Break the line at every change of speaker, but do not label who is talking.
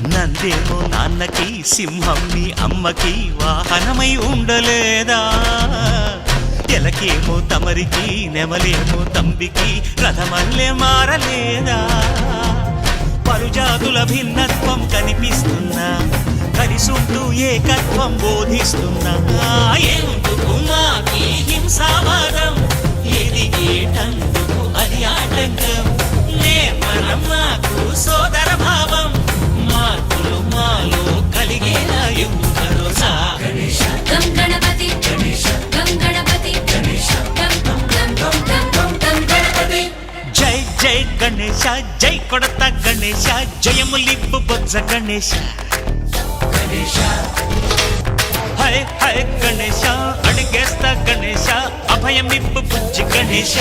నందేమో నాన్నకి సింహం మీ అమ్మకి వాహనమై ఉండలేదా ఎలకేమో తమరికి నెమలేమో తంబికి రథమల్లే మారలేదా పలుజాతుల భిన్నత్వం కనిపిస్తున్నా కలిసుంటూ ఏకత్వం బోధిస్తున్నా ఎందుకు మాకి హింసావాదం ఎదిగేటందుకు అది ఆటంకం నేర్పరం మాకు సోదర భావం మార్పులు మాలో కలిగేలా ఎవ్వరో గణేశ
గం గణపతి గం గణపతి గం గం గం గం గం గణపతి
జై జై గణేశ జై కొడత గణేశ జయములిప్పు బొజ్జ గణేశ హై హై గణేశ అడిగేస్తా గణేశ అభయమిప్పు బుజ్జి గణేశ